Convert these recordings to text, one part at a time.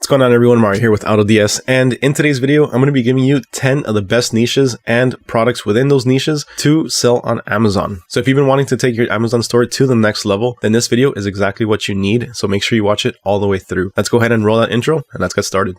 What's going on, everyone? Mario here with AutoDS, and in today's video, I'm going to be giving you 10 of the best niches and products within those niches to sell on Amazon. So if you've been wanting to take your Amazon store to the next level, then this video is exactly what you need. So make sure you watch it all the way through. Let's go ahead and roll that intro and let's get started.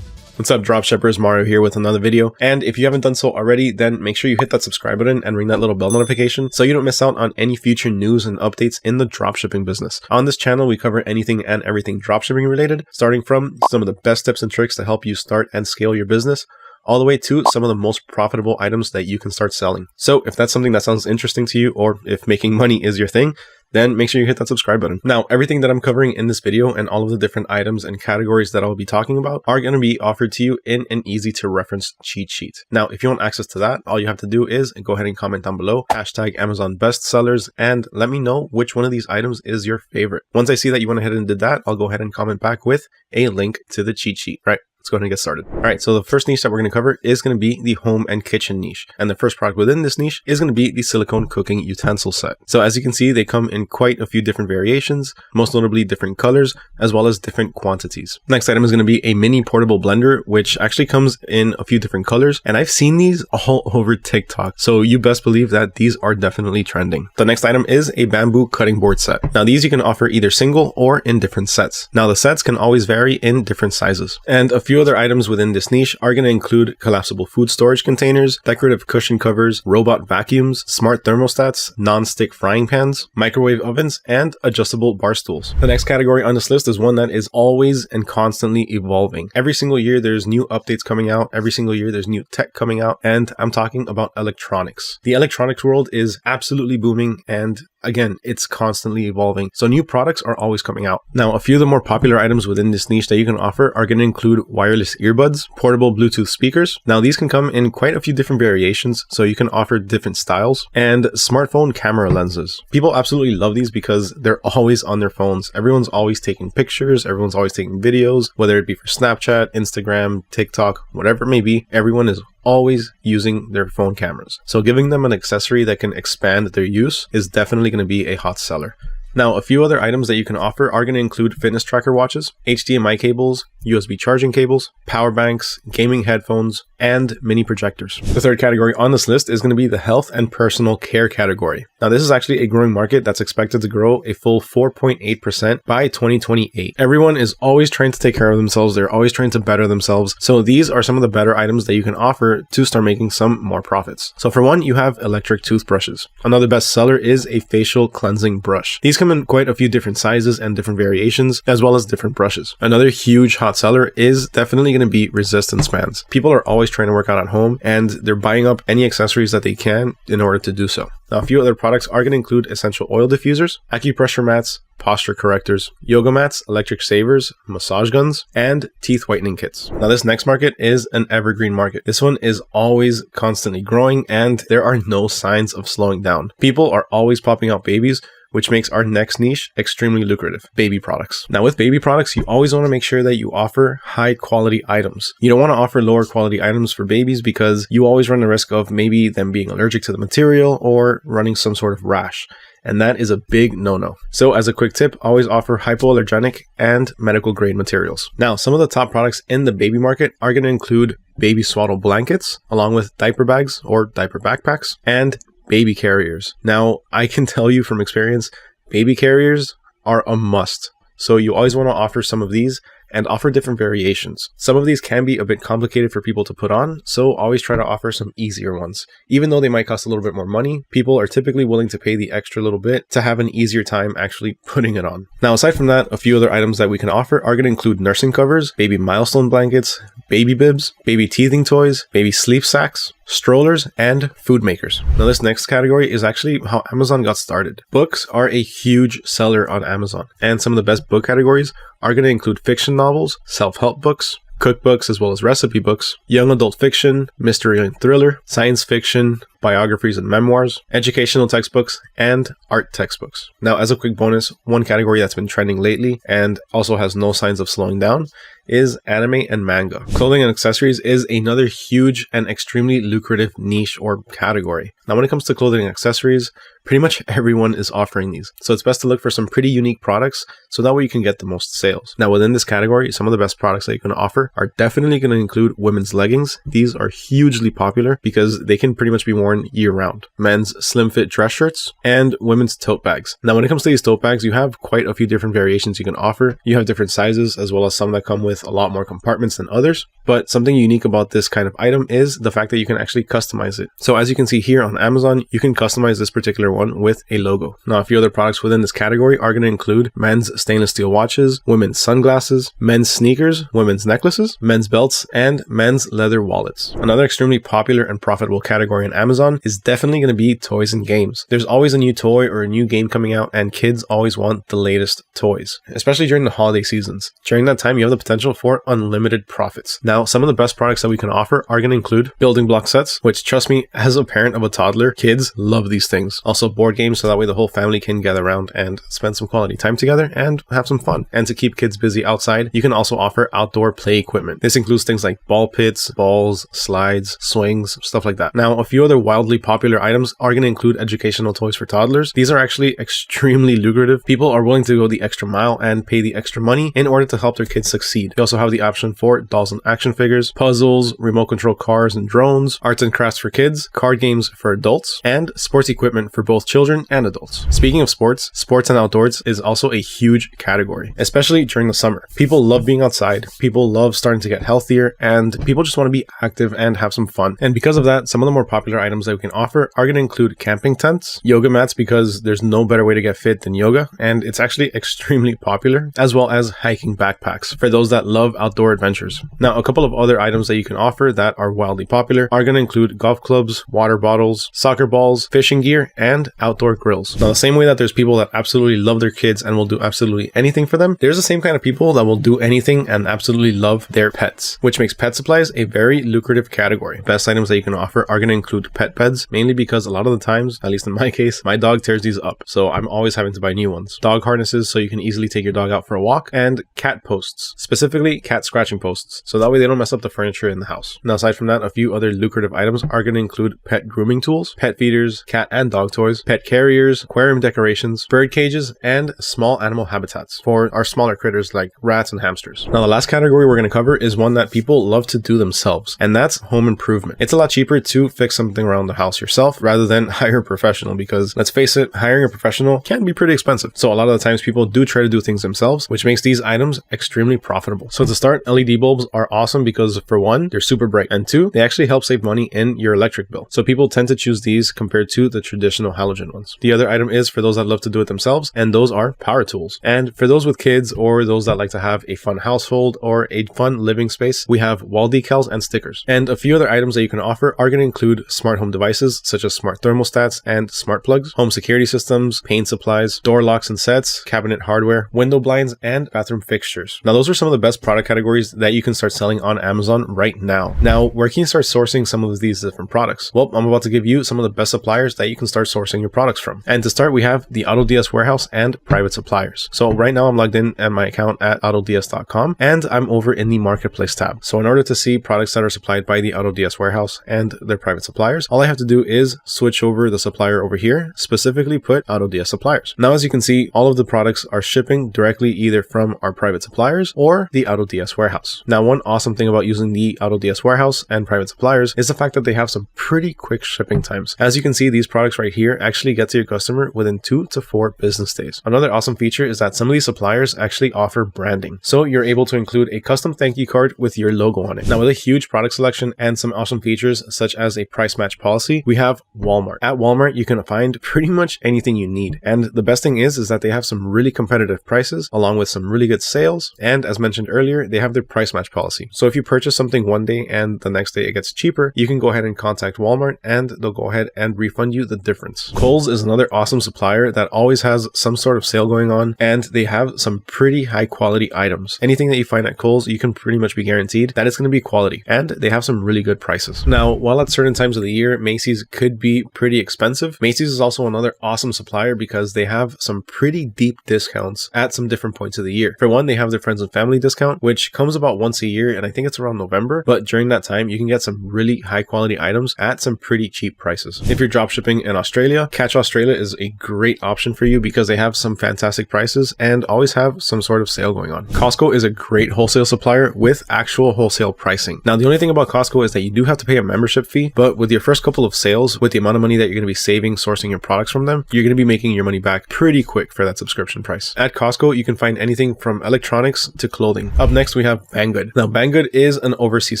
What's up, Dropshippers? Mario here with another video. And if you haven't done so already, then make sure you hit that subscribe button and ring that little bell notification so you don't miss out on any future news and updates in the dropshipping business. On this channel, we cover anything and everything dropshipping related, starting from some of the best tips and tricks to help you start and scale your business, all the way to some of the most profitable items that you can start selling. So if that's something that sounds interesting to you, or if making money is your thing, then make sure you hit that subscribe button. Now, everything that I'm covering in this video and all of the different items and categories that I'll be talking about are going to be offered to you in an easy to reference cheat sheet. Now, if you want access to that, all you have to do is go ahead and comment down below, hashtag Amazon bestsellers, and let me know which one of these items is your favorite. Once I see that you went ahead and did that, I'll go ahead and comment back with a link to the cheat sheet. Right. Let's go ahead and get started. All right, so the first niche that we're going to cover is going to be the home and kitchen niche. And the first product within this niche is going to be the silicone cooking utensil set. So as you can see, they come in quite a few different variations, most notably different colors, as well as different quantities. Next item is going to be a mini portable blender, which actually comes in a few different colors. And I've seen these all over TikTok. So you best believe that these are definitely trending. The next item is a bamboo cutting board set. Now these you can offer either single or in different sets. Now the sets can always vary in different sizes. And a few other items within this niche are going to include collapsible food storage containers, decorative cushion covers, robot vacuums, smart thermostats, non-stick frying pans, microwave ovens, and adjustable bar stools. The next category on this list is one that is always and constantly evolving. Every single year there's new updates coming out, every single year there's new tech coming out, and I'm talking about electronics. The electronics world is absolutely booming, and again, it's constantly evolving. So new products are always coming out. Now, a few of the more popular items within this niche that you can offer are going to include wireless earbuds, portable Bluetooth speakers. Now, these can come in quite a few different variations, so you can offer different styles, and smartphone camera lenses. People absolutely love these because they're always on their phones. Everyone's always taking pictures, everyone's always taking videos, whether it be for Snapchat, Instagram, TikTok, whatever it may be, everyone is always using their phone cameras. So giving them an accessory that can expand their use is definitely going to be a hot seller. Now, a few other items that you can offer are going to include fitness tracker watches, HDMI cables, USB charging cables, power banks, gaming headphones, and mini projectors. The third category on this list is going to be the health and personal care category. Now, this is actually a growing market that's expected to grow a full 4.8% by 2028. Everyone is always trying to take care of themselves. They're always trying to better themselves. So these are some of the better items that you can offer to start making some more profits. So for one, you have electric toothbrushes. Another best seller is a facial cleansing brush. These come in quite a few different sizes and different variations, as well as different brushes. Another huge hot seller is definitely going to be resistance bands. People are always trying to work out at home, and they're buying up any accessories that they can in order to do so. Now, a few other products are going to include essential oil diffusers, acupressure mats, posture correctors, yoga mats, electric savers, massage guns, and teeth whitening kits. Now, this next market is an evergreen market. This one is always constantly growing, and there are no signs of slowing down. People are always popping out babies, which makes our next niche extremely lucrative: baby products. Now, with baby products, you always want to make sure that you offer high quality items. You don't want to offer lower quality items for babies because you always run the risk of maybe them being allergic to the material or running some sort of rash. And that is a big no-no. So as a quick tip, always offer hypoallergenic and medical grade materials. Now, some of the top products in the baby market are going to include baby swaddle blankets, along with diaper bags or diaper backpacks, and baby carriers. Now, I can tell you from experience, baby carriers are a must. So you always want to offer some of these and offer different variations. Some of these can be a bit complicated for people to put on, so always try to offer some easier ones. Even though they might cost a little bit more money, people are typically willing to pay the extra little bit to have an easier time actually putting it on. Now, aside from that, a few other items that we can offer are going to include nursing covers, baby milestone blankets, baby bibs, baby teething toys, baby sleep sacks, strollers, and food makers. Now, this next category is actually how Amazon got started. Books are a huge seller on Amazon, and some of the best book categories are going to include fiction novels, self-help books, cookbooks, as well as recipe books, young adult fiction, mystery and thriller, science fiction, biographies and memoirs, educational textbooks, and art textbooks. Now, as a quick bonus, one category that's been trending lately and also has no signs of slowing down is anime and manga. Clothing and accessories is another huge and extremely lucrative niche or category. Now, when it comes to clothing and accessories, pretty much everyone is offering these. So it's best to look for some pretty unique products so that way you can get the most sales. Now, within this category, some of the best products that you can offer are definitely going to include women's leggings. These are hugely popular because they can pretty much be worn year round. Men's slim fit dress shirts and women's tote bags. Now, when it comes to these tote bags, you have quite a few different variations you can offer. You have different sizes as well as some that come with a lot more compartments than others. But something unique about this kind of item is the fact that you can actually customize it. So as you can see here on Amazon, you can customize this particular one with a logo. Now, a few other products within this category are going to include men's stainless steel watches, women's sunglasses, men's sneakers, women's necklaces, men's belts, and men's leather wallets. Another extremely popular and profitable category on Amazon is definitely going to be toys and games. There's always a new toy or a new game coming out, and kids always want the latest toys, especially during the holiday seasons. During that time, you have the potential for unlimited profits. Now, some of the best products that we can offer are going to include building block sets, which, trust me, as a parent of a toddler, kids love these things. Also board games, so that way the whole family can gather around and spend some quality time together and have some fun. And to keep kids busy outside, you can also offer outdoor play equipment. This includes things like ball pits, balls, slides, swings, stuff like that. Now, a few other wildly popular items are going to include educational toys for toddlers. These are actually extremely lucrative. People are willing to go the extra mile and pay the extra money in order to help their kids succeed. You also have the option for dolls and action figures, puzzles, remote control cars and drones, arts and crafts for kids, card games for adults, and sports equipment for both children and adults. Speaking of sports and outdoors is also a huge category, especially during the summer. People love being outside, people love starting to get healthier, and people just want to be active and have some fun. And because of that, some of the more popular items that we can offer are going to include camping tents, yoga mats, because there's no better way to get fit than yoga, and it's actually extremely popular, as well as hiking backpacks for those that love outdoor adventures. Now, a couple of other items that you can offer that are wildly popular are going to include golf clubs, water bottles, soccer balls, fishing gear, and outdoor grills. Now, the same way that there's people that absolutely love their kids and will do absolutely anything for them, there's the same kind of people that will do anything and absolutely love their pets, which makes pet supplies a very lucrative category. Best items that you can offer are going to include pet beds, mainly because a lot of the times, at least in my case, my dog tears these up, so I'm always having to buy new ones. Dog harnesses, so you can easily take your dog out for a walk, and cat posts, specifically cat scratching posts, so that way they don't mess up the furniture in the house. Now, aside from that, a few other lucrative items are going to include pet grooming tools, pet feeders, cat and dog toys, pet carriers, aquarium decorations, bird cages, and small animal habitats for our smaller critters like rats and hamsters. Now, the last category we're going to cover is one that people love to do themselves, and that's home improvement. It's a lot cheaper to fix something around the house yourself rather than hire a professional, because let's face it, hiring a professional can be pretty expensive. So a lot of the times people do try to do things themselves, which makes these items extremely profitable. So to start, LED bulbs are awesome because, for one, they're super bright, and two, they actually help save money in your electric bill. So people tend to choose these compared to the traditional halogen ones. The other item is for those that love to do it themselves, and those are power tools. And for those with kids or those that like to have a fun household or a fun living space, we have wall decals and stickers. And a few other items that you can offer are going to include smart home devices such as smart thermostats and smart plugs, home security systems, paint supplies, door locks and sets, cabinet hardware, window blinds, and bathroom fixtures. Now, those are some of the best product categories that you can start selling on Amazon right now. Now, where can you start sourcing some of these different products? Well, I'm about to give you some of the best suppliers that you can start sourcing your products from. And to start, we have the AutoDS warehouse and private suppliers. So right now I'm logged in at my account at AutoDS.com, and I'm over in the marketplace tab. So in order to see products that are supplied by the AutoDS warehouse and their private suppliers, all I have to do is switch over the supplier over here, specifically put AutoDS suppliers. Now, as you can see, all of the products are shipping directly either from our private suppliers or the AutoDS warehouse. Now, one awesome thing about using the AutoDS warehouse and private suppliers is the fact that they have some pretty quick shipping times. As you can see, these products right here actually get to your customer within 2 to 4 business days. Another awesome feature is that some of these suppliers actually offer branding. So you're able to include a custom thank you card with your logo on it. Now, with a huge product selection and some awesome features such as a price match policy, we have Walmart. At Walmart, you can find pretty much anything you need. And the best thing is that they have some really competitive prices along with some really good sales. And as mentioned earlier, they have their price match policy. So if you purchase something one day and the next day it gets cheaper, you can go ahead and contact Walmart and they'll go ahead and refund you the difference. Kohl's is another awesome supplier that always has some sort of sale going on, and they have some pretty high quality items. Anything that you find at Kohl's, you can pretty much be guaranteed that it's going to be quality, and they have some really good prices. Now, while at certain times of the year year, Macy's could be pretty expensive. Macy's is also another awesome supplier because they have some pretty deep discounts at some different points of the year. For one, they have their friends and family discount, which comes about once a year, and I think it's around November, but during that time, you can get some really high quality items at some pretty cheap prices. If you're dropshipping in Australia, Catch Australia is a great option for you because they have some fantastic prices and always have some sort of sale going on. Costco is a great wholesale supplier with actual wholesale pricing. Now, the only thing about Costco is that you do have to pay a membership fee, but with your first couple of sales, with the amount of money that you're going to be saving sourcing your products from them, you're going to be making your money back pretty quick for that subscription price. At Costco, you can find anything from electronics to clothing. Up next, we have Banggood. Now, Banggood is an overseas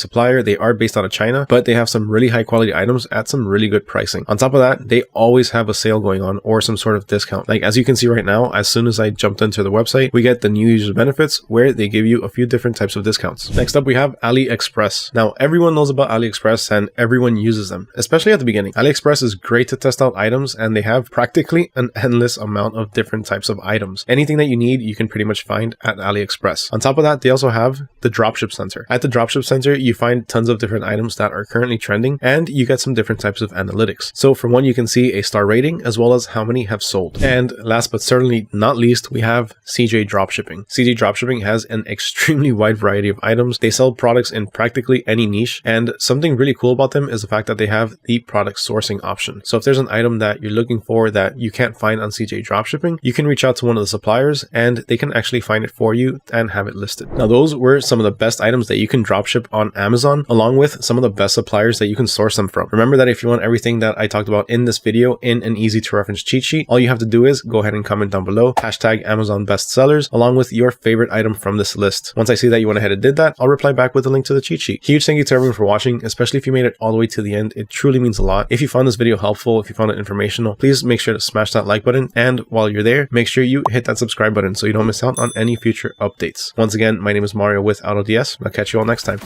supplier. They are based out of China, but they have some really high quality items at some really good pricing. On top of that, they always have a sale going on or some sort of discount. Like as you can see right now, as soon as I jumped into the website, we get the new user benefits where they give you a few different types of discounts. Next up, we have AliExpress. Now, everyone knows about AliExpress and everyone uses them, especially at the beginning. AliExpress is great to test out items and they have practically an endless amount of different types of items. Anything that you need, you can pretty much find at AliExpress. On top of that, they also have the Dropship Center. At the Dropship Center, you find tons of different items that are currently trending and you get some different types of analytics. So for one, you can see a star rating as well as how many have sold. And last but certainly not least, we have CJ Dropshipping. CJ Dropshipping has an extremely wide variety of items. They sell products in practically any niche, and something really cool about them is the fact that they have the product sourcing option. So if there's an item that you're looking for that you can't find on CJ Dropshipping, you can reach out to one of the suppliers and they can actually find it for you and have it listed. Now, those were some of the best items that you can dropship on Amazon, along with some of the best suppliers that you can source them from. Remember that if you want everything that I talked about in this video in an easy to reference cheat sheet, all you have to do is go ahead and comment down below, hashtag Amazon bestsellers, along with your favorite item from this list. Once I see that you went ahead and did that, I'll reply back with a link to the cheat sheet. Huge thank you to everyone for watching, especially if you made it all the way to the end. It truly means a lot. If you found this video helpful, if you found it informational, please make sure to smash that like button. And while you're there, make sure you hit that subscribe button so you don't miss out on any future updates. Once again, my name is Mario with AutoDS. I'll catch you all next time.